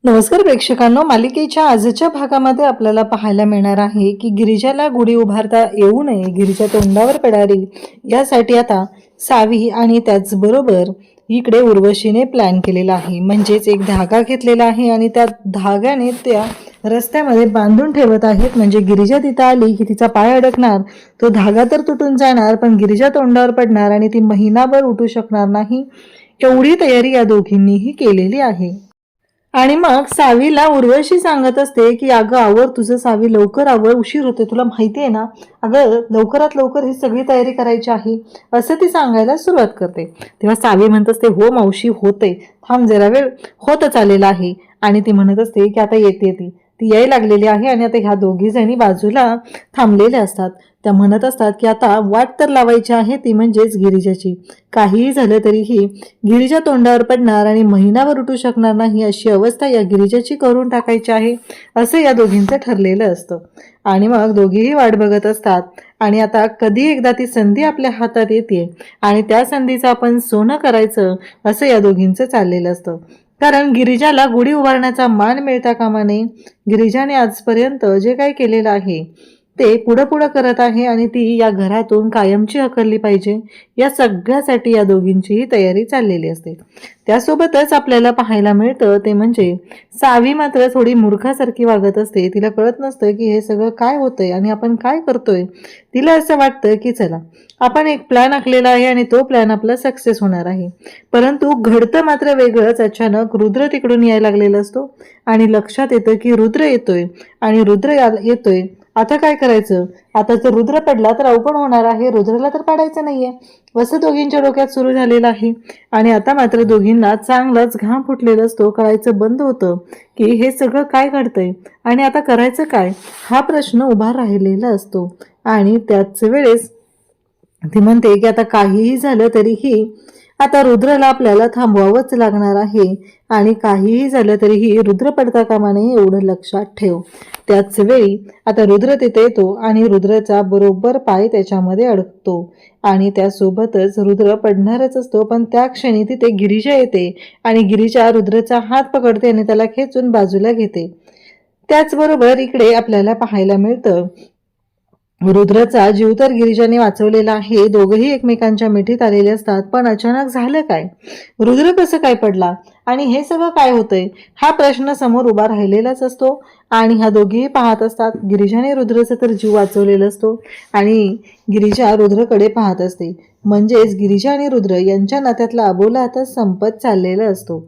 नमस्कार प्रेक्षकांनो, मालिकेच्या आजच्या भागामध्ये आपल्याला पाहायला मिळणार आहे की गिरिजाला गुढी उभारता येऊ नये, गिरिजा तोंडावर पडावी यासाठी आता सावी आणि त्याचबरोबर इकडे उर्वशीने प्लॅन केलेला आहे. म्हणजेच एक धागा घेतलेला आहे आणि त्या धाग्याने त्या रस्त्यामध्ये बांधून ठेवत आहेत. म्हणजे गिरिजा तिथं आली की तिचा पाय अडकणार, तो धागा तर तुटून जाणार पण गिरिजा तोंडावर पडणार आणि ती महिनाभर उठू शकणार नाही. एवढी तयारी या दोघींनीही केलेली आहे. आणि मग सावीला उर्वशी सांगत असते की अगं आवर तुझं सावी, लवकर आवर, उशीर होते, तुला माहिती आहे ना, अगं लवकरात लवकर ही सगळी तयारी करायची आहे, असं ती सांगायला सुरुवात करते. तेव्हा सावी म्हणत असते हो मावशी होते, थांब जरा वेळ, होतच आलेला आहे. आणि ती म्हणत असते की आता येते ती याय लागलेली आहे. आणि आता ह्या दोघी जणी बाजूला थांबलेल्या असतात. त्या म्हणत असतात की आता वाट तर लावायची आहे, ती म्हणजेच गिरिजाची. काहीही झालं तरीही गिरिजा तोंडावर पडणार आणि महिनाभर उठू शकणार नाही अशी अवस्था या गिरिजाची करून टाकायची आहे, असं या दोघींचं ठरलेलं असतं. आणि मग दोघीही वाट बघत असतात. आणि आता कधी एकदा ती संधी आपल्या हातात येते आणि त्या संधीचं आपण सोनं करायचं, असं या दोघींचं चाललेलं असतं. कारण गिरिजाला गुढी उभारण्याचा मान मिळता कामा नये. गिरिजाने आजपर्यंत जे काही केलेलं आहे ते पुढं पुढं करत आहे आणि ती या घरातून कायमची हकलली पाहिजे, या सगळ्यासाठी या दोघींचीही तयारी चाललेली असते. त्यासोबतच आपल्याला पाहायला मिळतं ते म्हणजे सावी मात्र थोडी मूर्खासारखी वागत असते. तिला कळत नसतं की हे सगळं काय होतंय आणि आपण काय करतोय. तिला असं वाटतं की चला आपण एक प्लॅन आखलेला आहे आणि तो प्लॅन आपला सक्सेस होणार आहे. परंतु घडतं मात्र वेगळंच. अचानक रुद्र तिकडून यायला लागलेला असतो आणि लक्षात येतं की रुद्र येतोय आणि रुद्र येतोय. आता काय करायचं, आता जर रुद्र पडला तर अवघड होणार आहे, रुद्रला तर पाडायचं नाहीये, असं दोघींच्या डोक्यात सुरू झालेलं आहे. आणि आता मात्र दोघींना चांगलाच घाम फुटलेला असतो. कळायचं बंद होतं की हे सगळं काय घडतंय आणि आता करायचं काय, हा प्रश्न उभा राहिलेला असतो. आणि त्याच वेळेस ती म्हणते की आता काहीही झालं तरीही आता रुद्रला आपल्याला थांबवावंच लागणार आहे आणि काहीही झालं तरीही रुद्र पडता कामा नये, एवढं लक्षात ठेव. त्याच वेळी आता रुद्र तिथे येतो आणि रुद्रचा बरोबर पाय त्याच्यामध्ये अडकतो आणि त्यासोबतच रुद्र पडणारच असतो. पण त्या क्षणी तिथे गिरिजा येते आणि गिरिजा रुद्रचा हात पकडते आणि त्याला खेचून बाजूला घेते. त्याचबरोबर इकडे आपल्याला पाहायला मिळतं रुद्रचा जीव तर गिरिजाने वाचवलेला आहे. दोघंही एकमेकांच्या मिठीत आलेले असतात. पण अचानक झालं काय, रुद्र कसं काय पडला आणि हे सगळं काय होतंय, हा प्रश्न समोर उभा राहिलेलाच असतो. आणि ह्या दोघीही पाहत असतात. गिरिजाने रुद्रचा तर जीव वाचवलेला असतो आणि गिरिजा रुद्रकडे पाहत असते. म्हणजेच गिरिजा आणि रुद्र यांच्या नात्यातला अबोला आता संपत चाललेला असतो.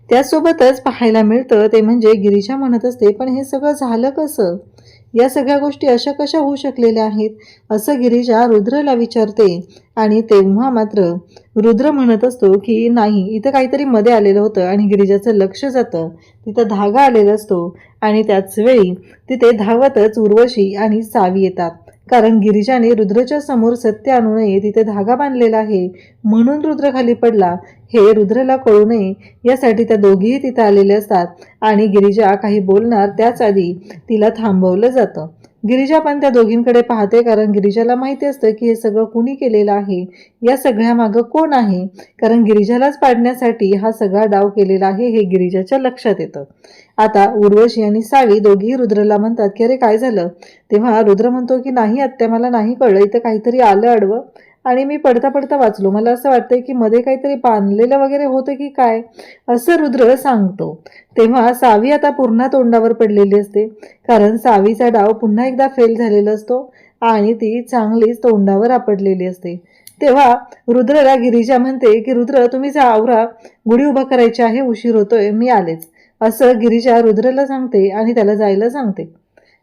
त्यासोबतच पाहायला मिळतं ते म्हणजे गिरिजा म्हणत असते पण हे सगळं झालं कसं, या सगळ्या गोष्टी अशा कशा होऊ शकलेल्या आहेत, असं गिरिजा रुद्रला विचारते. आणि तेव्हा मात्र रुद्र म्हणत असतो की नाही, इथं काहीतरी मध्ये आलेलं होतं. आणि गिरिजाचं लक्ष जातं, तिथं धागा आलेला असतो आणि त्याच वेळी तिथे धावतच उर्वशी आणि सावी येतात. कारण गिरिजाने रुद्रच्या समोर सत्य आणू नये, तिथे धागा बांधलेला आहे म्हणून रुद्र खाली पडला हे रुद्रला कळू नये यासाठी त्या दोघीही तिथे आलेले असतात. आणि गिरिजा काही बोलणार त्याच आधी तिला थांबवलं जातं. गिरिजा पण त्या दोघींकडे पाहते कारण गिरिजाला माहिती असतं की हे सगळं कुणी केलेलं आहे, या सगळ्या मागं कोण आहे. कारण गिरिजालाच पाडण्यासाठी हा सगळा डाव केलेला आहे हे गिरिजाच्या लक्षात येतं. आता उर्वशी आणि सावी दोघीही रुद्रला म्हणतात की अरे काय झालं. तेव्हा रुद्र म्हणतो की नाही आत्या, मला नाही कळलं, इथं काहीतरी आलं अडवं आणि मी पडता पडता वाचलो, मला असं वाटतंय की मध्ये काहीतरी बांधलेलं वगैरे होतं की काय, असं रुद्र सांगतो. तेव्हा सावी आता पुन्हा तोंडावर पडलेली असते कारण सावीचा डाव पुन्हा एकदा फेल झालेला असतो आणि ती चांगलीच तोंडावर आपडलेली असते. तेव्हा रुद्रला गिरिजा म्हणते की रुद्र तुम्ही जा, आवरा, गुढी उभा करायची आहे, उशीर होतोय, मी आलेच, असं गिरिजा रुद्रला सांगते आणि त्याला जायला सांगते.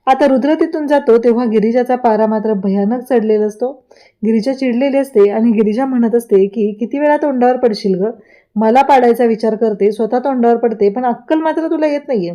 आता रुद्र तिथून जातो तेव्हा गिरिजाचा पारा मात्र भयानक चढलेला असतो. गिरिजा चिडलेली असते आणि गिरिजा म्हणत असते की किती वेळा तोंडावर पडशील ग, मला पाडायचा विचार करते, स्वतः तोंडावर पडते, पण अक्कल मात्र तुला येत नाहीये.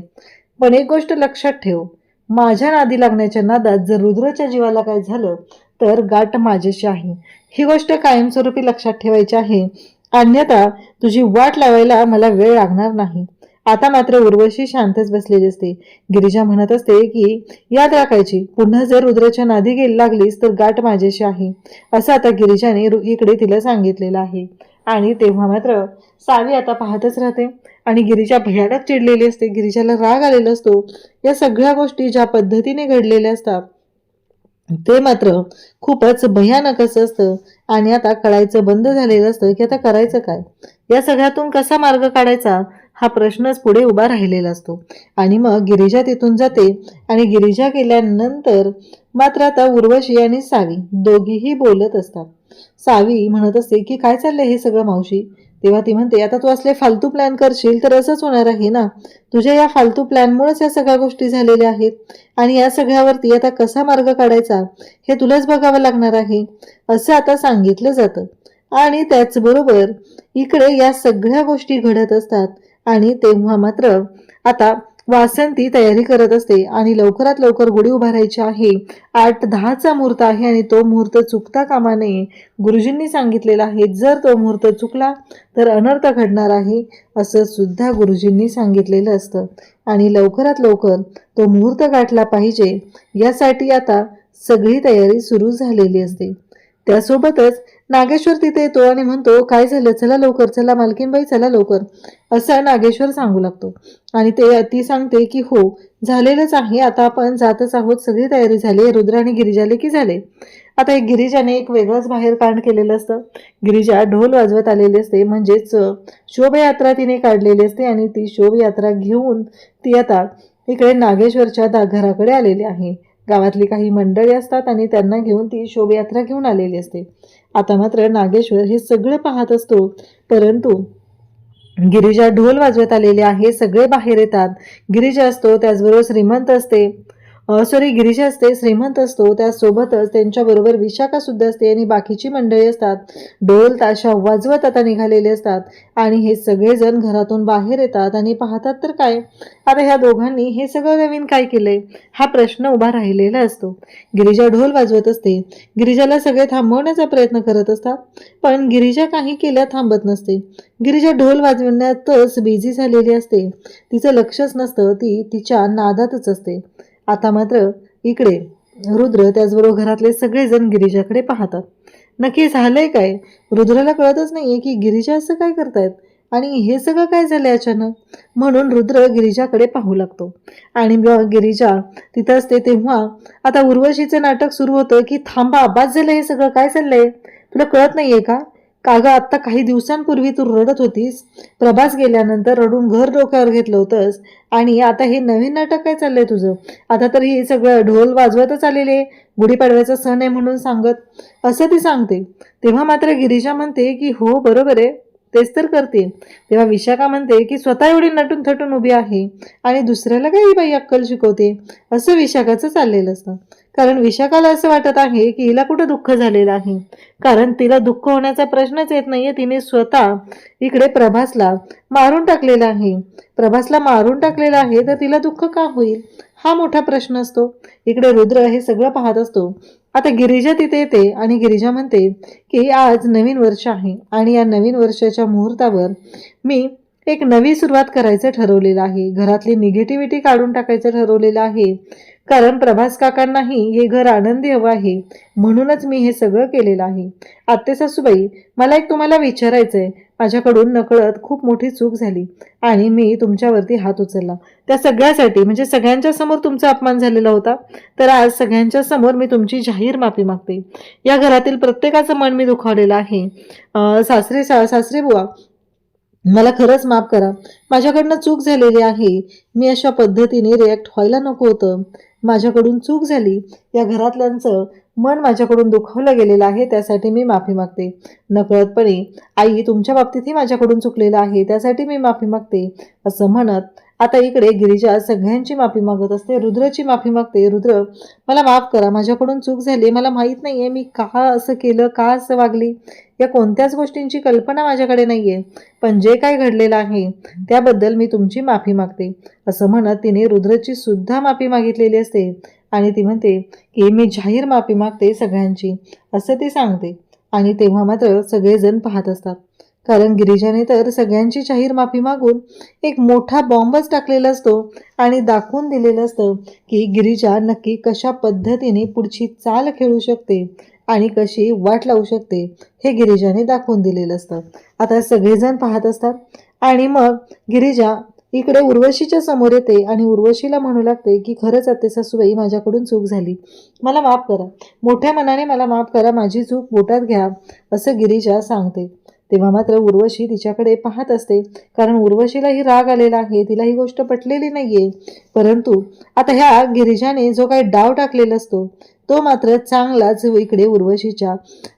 पण एक गोष्ट लक्षात ठेव, माझ्या नादी लागण्याच्या नादात जर रुद्रच्या जीवाला काय झालं तर गाठ माझ्याशी आहे, ही गोष्ट कायमस्वरूपी लक्षात ठेवायची आहे, अन्यथा तुझी वाट लावायला मला वेळ लागणार नाही. आता मात्र उर्वशी शांतच बसलेली असते. गिरिजा म्हणत असते की याद राखायची, पुन्हा जर रुद्राच्या नादी गेली लागलीस तर गाठ माझ्याशी आहे, असं आता गिरिजाने इकडे तिला सांगितलेलं आहे. आणि तेव्हा मात्र सावी आता पाहतच राहते आणि गिरिजा भयानक चिडलेली असते, गिरिजाला राग आलेला असतो. या सगळ्या गोष्टी ज्या पद्धतीने घडलेल्या असतात ते मात्र खूपच भयानक असं असतं. आणि आता कळायचं बंद झालेलं असतं की आता करायचं काय, या सगळ्यातून कसा मार्ग काढायचा हा प्रश्नच पुढे उभा राहिलेला असतो. आणि मग गिरिजा तिथून जाते आणि गिरिजा गेल्यानंतर मात्र आता उर्वशी आणि सावी दोघीही बोलत असतात. सावी म्हणत असते की काय चाललंय हे सगळं मावशी. तेव्हा ती म्हणते आता तू असले फालतू प्लॅन करशील तर असंच होणार आहे ना, तुझ्या या फालतू प्लॅनमुळेच या सगळ्या गोष्टी झालेल्या आहेत. आणि या सगळ्यावरती आता कसा मार्ग काढायचा हे तुलाच बघावं लागणार आहे असं आता सांगितलं जातं. आणि त्याचबरोबर इकडे या सगळ्या गोष्टी घडत असतात. आणि तेव्हा मात्र आता वासंती तयारी करत असते आणि लवकरात लवकर गुढी उभारायची आहे. 8:10चा मुहूर्त आहे आणि तो मुहूर्त चुकता कामा नये. गुरुजींनी सांगितलेला आहे जर तो मुहूर्त चुकला तर अनर्थ घडणार आहे असं सुद्धा गुरुजींनी सांगितलेलं असतं. आणि लवकरात लवकर तो मुहूर्त गाठला पाहिजे यासाठी आता सगळी तयारी सुरू झालेली असते. त्यासोबतच नागेश्वर तिथे येतो आणि म्हणतो काय झालं, चला लवकर, चला मालकीनबाई चला लवकर, असं नागेश्वर सांगू लागतो. आणि ती सांगते की हो झालेलंच आहे, आता आपण जातच आहोत, सगळी तयारी झाली, रुद्र आणि गिरिजाले की झाले. आता एक गिरिजाने एक वेगळंच बाहेर कांड केलेलं असतं. गिरिजा ढोल वाजवत आलेली असते, म्हणजेच शोभायात्रा तिने काढलेली असते. आणि ती शोभायात्रा घेऊन ती आता इकडे नागेश्वरच्या घराकडे आलेली आहे. गावातली काही मंडळी असतात आणि त्यांना घेऊन ती शोभायात्रा घेऊन आलेली असते. आता मात्र नागेश्वर हे सगळं पाहत असतो, परंतु गिरिजा ढोल वाजवत आलेले आहे, सगळे बाहेर येतात. गिरिजा असतो त्याचबरोबर श्रीमंत असते, गिरिजा असते, श्रीमंत असतो, त्यासोबतच त्यांच्याबरोबर विशाखा सुद्धा असते आणि बाकीची मंडळी असतात. ढोल ताशा वाजवत आता निघालेले असतात आणि हे सगळेजण घरातून बाहेर येतात आणि पाहतात तर काय, आता ह्या दोघांनी हे सगळं नवीन काय केलंय हा प्रश्न उभा राहिलेला असतो. गिरिजा ढोल वाजवत असते, गिरिजाला सगळे थांबवण्याचा प्रयत्न करत असतात, पण गिरिजा काही केल्या थांबत नसते. गिरिजा ढोल वाजवण्यातच बिझी झालेली असते, तिचं लक्षच नसतं, ती तिच्या नादातच असते. आता मात्र इकडे रुद्र त्याचबरोबर घरातले सगळेजण गिरिजाकडे पाहतात. नक्की झालंय काय, रुद्राला कळतच नाहीये की गिरिजा असं काय करतायत आणि हे सगळं काय झालंय अचानक. म्हणून रुद्र गिरिजाकडे पाहू लागतो आणि गिरिजा तिथं असते. तेव्हा आता उर्वशीचं नाटक सुरू होतं की थांबा, आबाज झालं, हे सगळं काय चाललंय, तुला कळत नाहीये का, काग आता काही दिवसांपूर्वी तू रडत होतीस, प्रभास गेल्यानंतर रडून घर डोक्यावर घेतलं होतंस आणि आता हे नवीन नाटक काय चाललंय तुझं. आता तर हे सगळं ढोल वाजवतच आलेले, गुढीपाडव्याचा सण आहे म्हणून सांगत, असं ती सांगते. तेव्हा मात्र गिरिजा म्हणते की हो बरोबर आहे, तेच तर करते. तेव्हा विशाखा म्हणते की स्वतः एवढी नटून थटून उभी आहे आणि दुसऱ्याला काही बाई अक्कल शिकवते, असं विशाखाचं चाललेलं असतं. कारण विशाखाला असं वाटत आहे की हिला कुठं दुःख झालेलं आहे, कारण तिला दुःख होण्याचा प्रश्नच येत नाहीये. तिने स्वतः इकडे प्रभासला मारून टाकलेला आहे, प्रभासला मारून टाकलेला आहे, तर तिला दुःख का होईल हा मोठा प्रश्न असतो. इकडे रुद्र हे सगळं पाहत असतो. आता गिरिजा तिथे येते आणि गिरिजा म्हणते की आज नवीन वर्ष आहे आणि या नवीन वर्षाच्या मुहूर्तावर मी एक नवी सुरुवात करायचं ठरवलेलं आहे, घरातली निगेटिव्हिटी काढून टाकायचं ठरवलेलं आहे, कारण प्रभास काकांनाही हे घर आनंदी हवं आहे, म्हणूनच मी हे सगळं केलेलं आहे. आत्ते सासूबाई, मला एक तुम्हाला विचारायचंय, माझ्याकडून नकळत खूप मोठी चूक झाली आणि मी तुमच्यावरती हात उचलला, त्या सगळ्यासाठी म्हणजे सगळ्यांच्या समोर तुमचा अपमान झालेला होता, तर आज सगळ्यांच्या समोर मी तुमची जाहीर माफी मागते. या घरातील प्रत्येकाचं मन मी दुखावलेलं आहे. सासरे बुवा, मला खरंच माफ करा, माझ्याकडनं चूक झालेली आहे, मी अशा पद्धतीने रिॲक्ट व्हायला नको होतं, माझ्याकडून चूक झाली, या घरातल्यांचं मन माझ्याकडून दुखावलं गेलेलं आहे, त्यासाठी मी माफी मागते. नकळतपणे आई तुमच्या बाबतीतही माझ्याकडून चुकलेलं आहे, त्यासाठी मी माफी मागते, असं म्हणत आता इकडे गिरिजा सगळ्यांची माफी मागत असते, रुद्रची माफी मागते. रुद्र, मला माफ करा, माझ्याकडून चूक झाली, मला माहीत नाहीये मी का असं केलं, का असं वागली, या कोणत्याच गोष्टींची कल्पना माझ्याकडे नाहीये, पण जे काय घडलेलं आहे त्याबद्दल मी तुमची माफी मागते, असं म्हणत तिने रुद्रची सुद्धा माफी मागितलेली असते. आणि ती म्हणते की मी जाहीर माफी मागते सगळ्यांची, असं ती सांगते. आणि तेव्हा मात्र सगळेजण पाहत असतात, कारण गिरिजाने तर सगळ्यांची जाहीर माफी मागून एक मोठा बॉम्बच टाकलेला असतो आणि दाखवून दिलेलं असतं की गिरिजा नक्की कशा पद्धतीने पुढची चाल खेळू शकते आणि कशी वाट लावू शकते, हे गिरिजाने दाखवून दिलेलं असतं. आता सगळेजण पाहत असतात आणि मग गिरिजा इकडे उर्वशीच्या समोर येते आणि उर्वशीला म्हणू लागते की खरंच आते सासूबाई, माझ्याकडून चूक झाली, मला माफ करा, मोठ्या मनाने मला माफ करा, माझी चूक बोटात घ्या, असं गिरिजा सांगते. तेव्हा मात्र उर्वशी तिच्याकडे पाहत असते, कारण उर्वशीलाही राग आलेला आहे, तिला ही गोष्ट पटलेली नाहीये. परंतु आता ह्या गिरिजाने जो काही डाव टाकलेला असतो तो मात्र चांगलाच इकडे उर्वशीच्या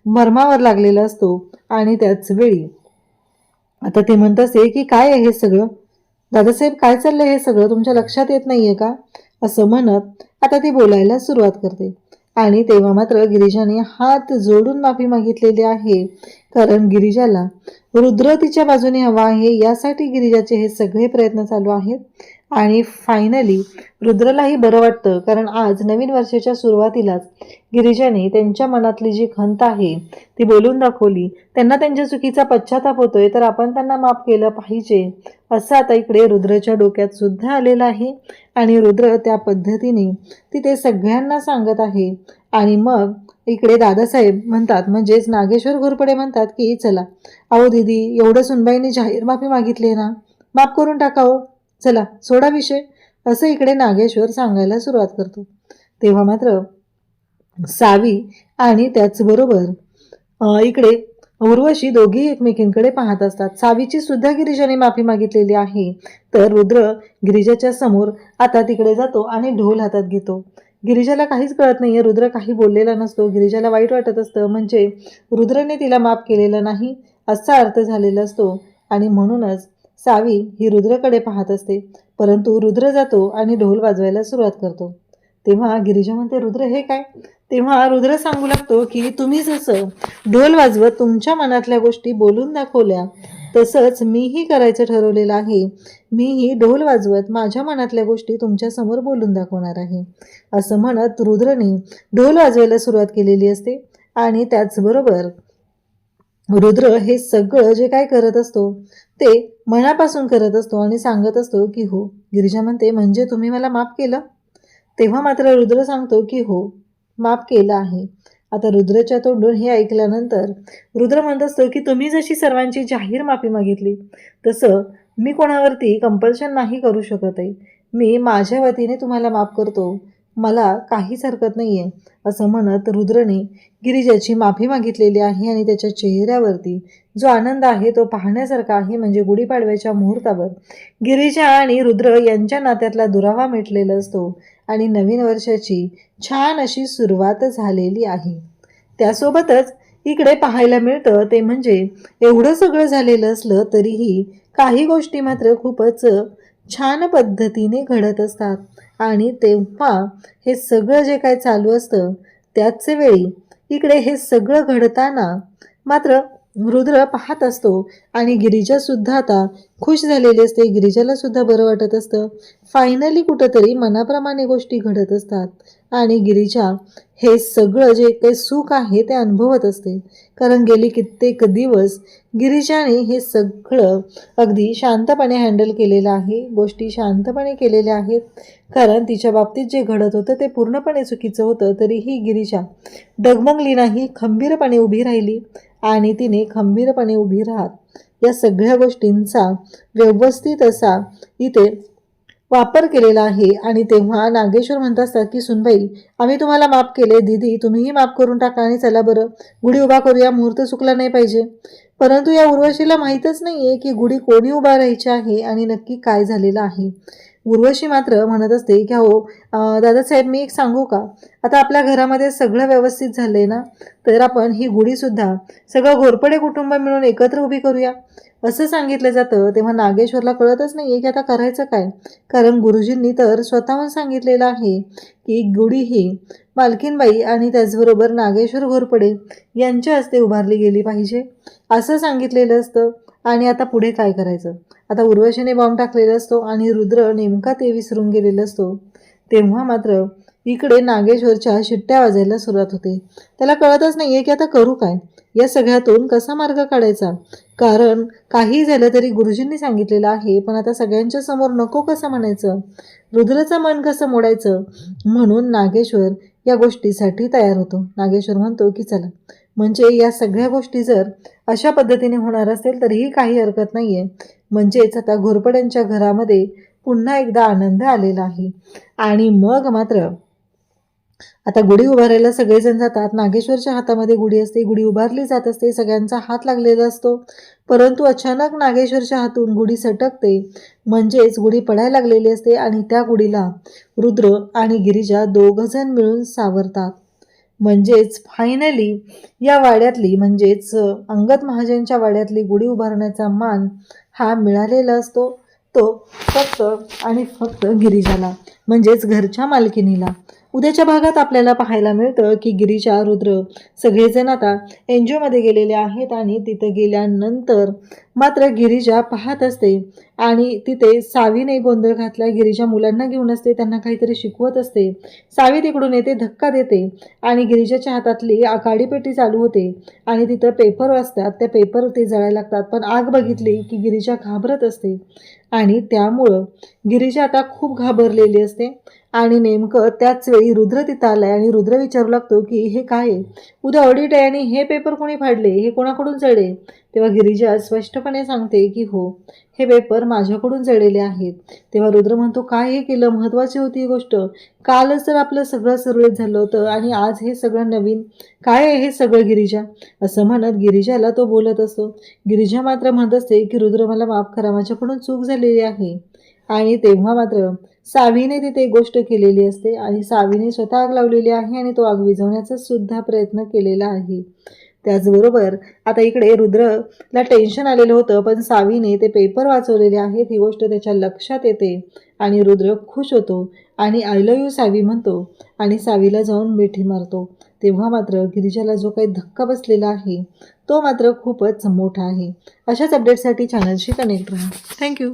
मर्मावर लागलेला असतो. आणि त्याच वेळी आता ते म्हणत असते की काय आहे हे सगळं, दादासाहेब काय चाललंय हे सगळं, तुमच्या लक्षात येत नाहीये का, असं म्हणत आता ती बोलायला सुरुवात करते. आणि तेव्हा मात्र गिरिजाने हात जोडून माफी मागितलेली आहे, कारण गिरिजाला रुद्र तिच्या बाजूने हवा आहे, यासाठी गिरिजाचे हे सगळे प्रयत्न चालू आहेत. आणि फायनली रुद्रलाही बरं वाटतं, कारण आज नवीन वर्षाच्या सुरुवातीलाच गिरिजाने त्यांच्या मनातली जी खंत आहे ती बोलून दाखवली. त्यांना त्यांच्या चुकीचा पश्चाताप होतोय, तर आपण त्यांना माफ केलं पाहिजे, असं आता इकडे रुद्रच्या डोक्यात सुद्धा आलेलं आहे. आणि रुद्र त्या पद्धतीने तिथे सगळ्यांना सांगत आहे. आणि मग इकडे दादासाहेब म्हणतात, म्हणजेच नागेश्वर घोरपडे म्हणतात की चला अहो दीदी, एवढं सुनबाईंनी जाहीर माफी मागितली ना, माफ करून टाकावं, चला सोडा विषय, असं इकडे नागेश्वर सांगायला सुरुवात करतो. तेव्हा मात्र सावी आणि त्याचबरोबर इकडे उर्वशी दोघी एकमेकींकडे पाहत असतात. सावीची सुद्धा गिरिजाने माफी मागितलेली आहे, तर रुद्र गिरिजाच्या समोर आता तिकडे जातो आणि ढोल हातात घेतो. गिरिजाला काहीच कळत नाहीये, रुद्र काही बोललेला नसतो. गिरिजाला वाईट वाटत असतं, म्हणजे रुद्रने तिला माफ केलेलं नाही असा अर्थ झालेला असतो. आणि म्हणूनच सावी ही रुद्रकडे पाहत असते. परंतु रुद्र जातो आणि ढोल वाजवायला सुरुवात करतो. तेव्हा गिरिजा म्हणते, रुद्र हे काय? तेव्हा रुद्र सांगू लागतो की तुम्ही जसं ढोल वाजवत तुमच्या मनातल्या गोष्टी बोलून दाखवल्या, तसंच मीही करायचं ठरवलेलं आहे. मीही ढोल वाजवत माझ्या मनातल्या गोष्टी तुमच्यासमोर बोलून दाखवणार आहे, असं म्हणत रुद्रने ढोल वाजवायला सुरुवात केलेली असते. आणि त्याचबरोबर रुद्र हे सगळं जे काय करत असतो ते मनापासून करत असतो आणि सांगत असतो की हो. गिरिजा म्हणते, म्हणजे तुम्ही मला माफ केलं? तेव्हा मात्र रुद्र सांगतो की हो, माफ केलं आहे. आता रुद्रच्या तोंडून हे ऐकल्यानंतर रुद्र म्हणत असतो की तुम्ही जशी सर्वांची जाहीर माफी मागितली, तसं मी कोणावरती कंपल्शन नाही करू शकत आहे. मी माझ्या वतीने तुम्हाला माफ करतो, मला काहीच हरकत नाही आहे, असं म्हणत रुद्रने गिरिजाची माफी मागितलेली आहे. आणि त्याच्या चेहऱ्यावरती जो आनंद आहे तो पाहण्यासारखा आहे, म्हणजे गुढीपाडव्याच्या मुहूर्तावर गिरिजा आणि रुद्र यांच्या नात्यातला दुरावा मिटलेला असतो आणि नवीन वर्षाची छान अशी सुरुवात झालेली आहे. त्यासोबतच इकडे पाहायला मिळतं ते म्हणजे एवढं सगळं झालेलं असलं तरीही काही गोष्टी मात्र खूपच छान पद्धतीने घडत असतात. आणि तेव्हा हे सगळं जे काय चालू असतं त्याच वेळी इकडे हे सगळं घडताना मात्र रुद्र पाहत असतो. आणि गिरिजासुद्धा आता खुश झालेली असते, गिरिजाला सुद्धा बरं वाटत असतं. फायनली कुठंतरी मनाप्रमाणे गोष्टी घडत असतात आणि गिरिजा हे सगळं जे काही सुख आहे ते अनुभवत असते, कारण गेली कित्येक दिवस गिरिजाने हे सगळं अगदी शांतपणे हँडल केलेलं आहे, गोष्टी शांतपणे केलेल्या आहेत. कारण तिच्या बाबतीत जे घडत होतं ते पूर्णपणे चुकीचं होतं, तरीही गिरिजा डगमगली नाही, खंबीरपणे उभी राहिली. आणि तिने खंबीरपणे उभी राहत या सगळ्या गोष्टींचा व्यवस्थित असा इथे वापर केलेला आहे. आणि तेव्हा नागेश्वर म्हणत असतात की सुनबाई, आम्ही तुम्हाला माफ केले, दीदी तुम्हीही माफ करून टाका आणि चला बरं गुढी उभा करूया, मुहूर्त चुकला नाही पाहिजे. परंतु या उर्वशीला माहीतच नाहीये की गुढी कोणी उभा राहायची आहे आणि नक्की काय झालेलं आहे. उर्वशी मात्र म्हणत असते की हो दादासाहेब, मी एक सांगू का, आता आपल्या घरामध्ये सगळं व्यवस्थित झालंय ना, तर आपण ही गुढीसुद्धा सगळं घोरपडे कुटुंब मिळून एकत्र उभी करूया, असं सांगितलं जातं. तेव्हा नागेश्वरला कळतच नाहीये की आता करायचं काय, कारण गुरुजींनी तर स्वतःहून सांगितलेलं आहे की गुढी ही मालकीनबाई आणि त्याचबरोबर नागेश्वर घोरपडे यांच्या हस्ते उभारली गेली पाहिजे, असं सांगितलेलं असतं. आणि आता पुढे काय करायचं, आता उर्वशीने बॉम्ब टाकलेला असतो आणि रुद्र नेमका ते विसरून गेलेला असतो. तेव्हा मात्र इकडे नागेश्वरच्या शिट्ट्या वाजायला सुरुवात होते. त्याला कळतच नाहीये की आता करू काय, या सगळ्यातून कसा मार्ग काढायचा, कारण काही झालं तरी गुरुजींनी सांगितलेलं आहे, पण आता सगळ्यांच्या समोर नको कसं म्हणायचं, रुद्रचं मन कसं मोडायचं. म्हणून नागेश्वर या गोष्टीसाठी तयार होतो. नागेश्वर म्हणतो की चला, म्हणजे या सगळ्या गोष्टी जर अशा पद्धतीने होणार असेल तरीही काही हरकत नाहीये, म्हणजेच आता घोरपड्यांच्या घरामध्ये पुन्हा एकदा आनंद आलेला आहे. आणि मग मात्र आता गुढी उभारायला सगळेजण जातात. नागेश्वरच्या हातामध्ये गुढी असते, गुढी उभारली जात असते, सगळ्यांचा हात लागलेला असतो. परंतु अचानक नागेश्वरच्या हातून गुढी सटकते, म्हणजेच गुढी पडायला लागलेली असते आणि त्या गुढीला रुद्र आणि गिरिजा दोघंजण मिळून सावरतात. म्हणजेच फायनली या वाड्यातली म्हणजेच अंगद महाजनच्या वाड्यातली गुढी उभारण्याचा मान हा मिळालेला असतो तो फक्त आणि फक्त गिरिजाला, म्हणजेच घरच्या मालकिनीला. उद्याच्या भागात आपल्याला पाहायला मिळतं की गिरिजा, रुद्र सगळेजण आता एनजीओमध्ये गेलेले आहेत आणि तिथं गेल्यानंतर मात्र गिरिजा पाहत असते आणि तिथे सावीने गोंधळ घातला. गिरिजा मुलांना घेऊन असते, त्यांना काहीतरी शिकवत असते. सावी तिकडून येते, धक्का देते आणि गिरिजाच्या हातातली काडीपेटी चालू होते आणि तिथं पेपर वाचतात. त्या पेपर ते जळायला लागतात. पण आग बघितली की गिरिजा घाबरत असते आणि त्यामुळं गिरिजा आता खूप घाबरलेली असते. आणि नेमकं त्याच वेळी रुद्र तिथं आलाय आणि रुद्र विचारू लागतो की हे काय आहे, उद्या ऑडिट आहे आणि हे पेपर कोणी फाडले, हे कोणाकडून जळले? तेव्हा गिरिजा स्पष्टपणे सांगते की हो, हे पेपर माझ्याकडून जळलेले आहेत. तेव्हा रुद्र म्हणतो काय हे केलं, महत्त्वाची होती ही गोष्ट, कालच तर आपलं सगळं सुरळीत झालं होतं आणि आज हे सगळं नवीन, काय आहे हे सगळं गिरिजा? असं म्हणत गिरिजाला तो बोलत असतो. गिरिजा मात्र म्हणत असते की रुद्र मला माफ करा, माझ्याकडून चूक झालेली आहे. आणि तेव्हा मात्र सावीने तिथे गोष्ट केलेली असते आणि सावीने स्वतः आग लावलेली आहे आणि तो आग विझवण्याचा सुद्धा प्रयत्न केलेला आहे. त्याचबरोबर आता इकडे रुद्रला टेन्शन आलेलं होतं, पण सावीने ते पेपर वाचवलेले आहेत ही गोष्ट त्याच्या लक्षात येते आणि रुद्र खुश होतो आणि आय लव्ह यू सावी म्हणतो आणि सावीला जाऊन मिठी मारतो. तेव्हा मात्र गिरिजाला जो काही धक्का बसलेला आहे तो मात्र खूपच मोठा आहे. अशाच अपडेटसाठी चॅनलशी कनेक्ट राहा. थँक्यू.